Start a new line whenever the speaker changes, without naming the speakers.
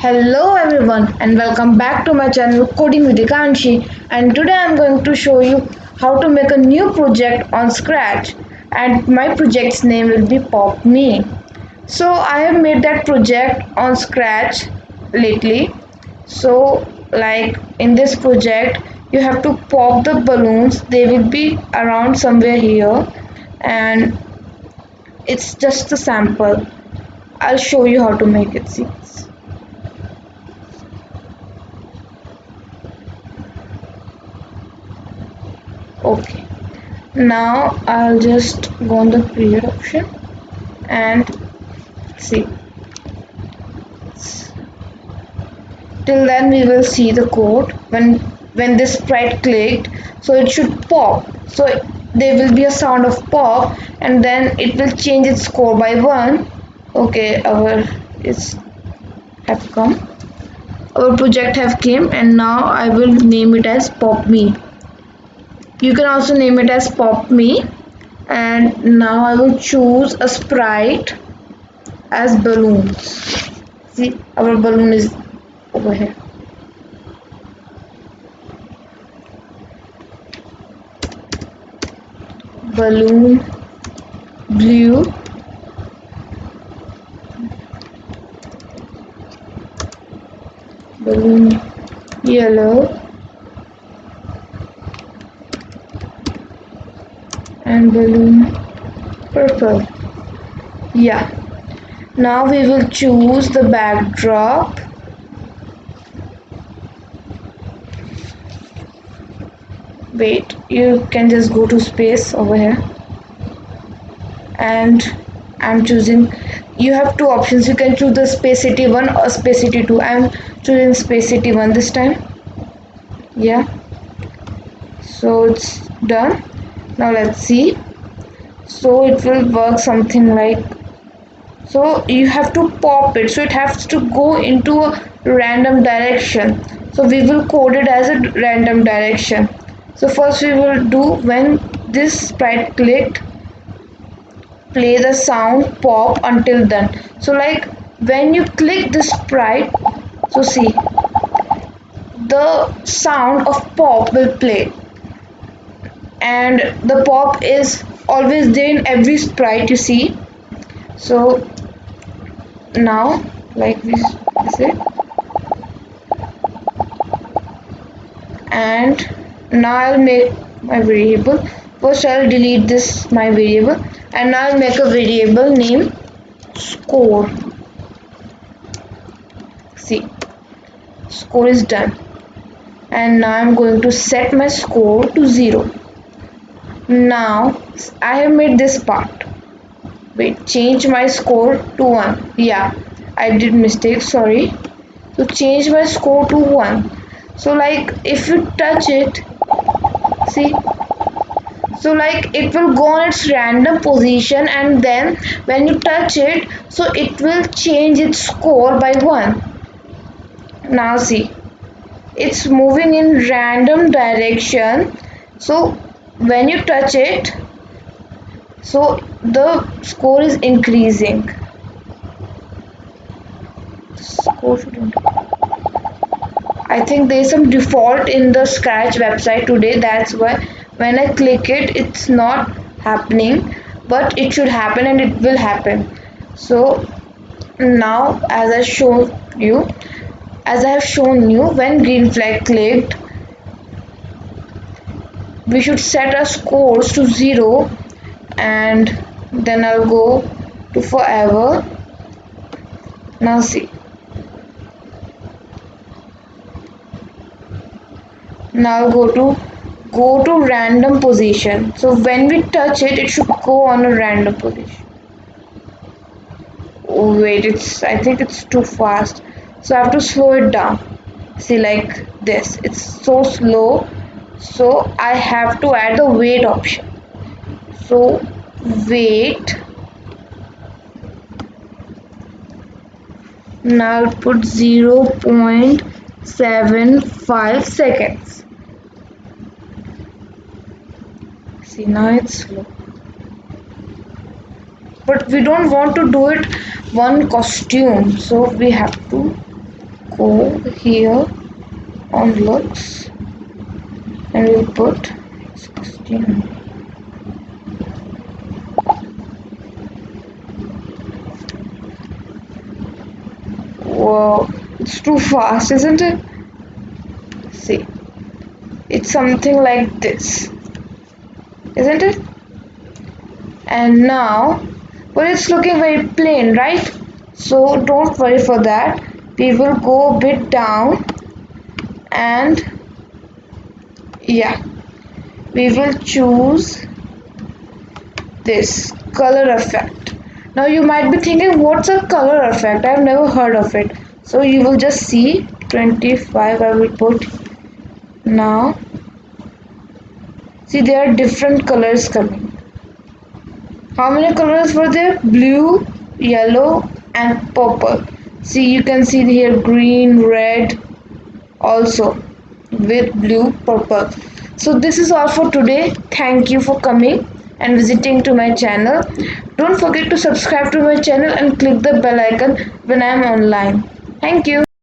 Hello everyone and welcome back to my channel Coding with Kanshi, and today I'm going to show you how to make a new project on Scratch, and my project's name will be Pop Me. So I have made that project on Scratch lately. So like in this project you have to pop the balloons. They will be around somewhere here, and it's just a sample. I'll show you how to make it. See. Okay, now I'll just go on the create option and see. Till then we will see the code. When this sprite clicked, so it should pop. So there will be a sound of pop, and then it will change its score by 1. Okay, our is have come. Our project have came, and now I will name it as Pop Me. You can also name it as Pop Me. And now I will choose a sprite as balloons. See, our balloon is over here. Balloon blue, balloon yellow, and balloon purple. Yeah, now we will choose the backdrop. Wait, you can just go to space over here, and I'm choosing. You have two options. You can choose the space city 1 or space city 2. I'm choosing space city 1 this time. Yeah, so it's done. Now let's see. So it will work something like, so you have to pop it, so it has to go into a random direction. So we will code it as a random direction. So first we will do, when this sprite clicked, play the sound pop until then. So like when you click this sprite, so see, the sound of pop will play, and the pop is always there in every sprite you see. So now like this is it, and now I'll make my variable. First I'll delete this my variable, and now I'll make a variable name score. See, score is done, and now I'm going to set my score to 0. Now I have made this part. Wait, change my score to 1. Yeah, I did mistake, sorry. So change my score to 1. So like if you touch it, see, so like it will go on its random position, and then when you touch it, so it will change its score by 1. Now see, it's moving in random direction. So when you touch it, so the score is increasing. Score should increase. I think there is some default in the Scratch website today. That's why when I click it, it's not happening, but it should happen, and it will happen. So now, as I have shown you, when green flag clicked, we should set our scores to 0, and then I'll go to forever. Now see. Now go to random position. So when we touch it, it should go on a random position. Oh wait, I think it's too fast. So I have to slow it down. See, like this. It's so slow. So I have to add the wait option. So wait. Now I'll put 0.75 seconds. See, now it's slow. But we don't want to do it one costume, so we have to go here on looks and we'll put 16. Whoa, it's too fast, isn't it? See, it's something like this, isn't it? And now, well, it's looking very plain, right? So don't worry for that. We will go a bit down and yeah, we will choose this color effect. Now you might be thinking, what's a color effect? I've never heard of it. So you will just see 25. I will put now. See, there are different colors coming. How many colors were there? Blue, yellow, and purple. See, you can see here green, red, also with blue, purple. So this is all for today. Thank you for coming and visiting to my channel. Don't forget to subscribe to my channel and click the bell icon when I am online. Thank you.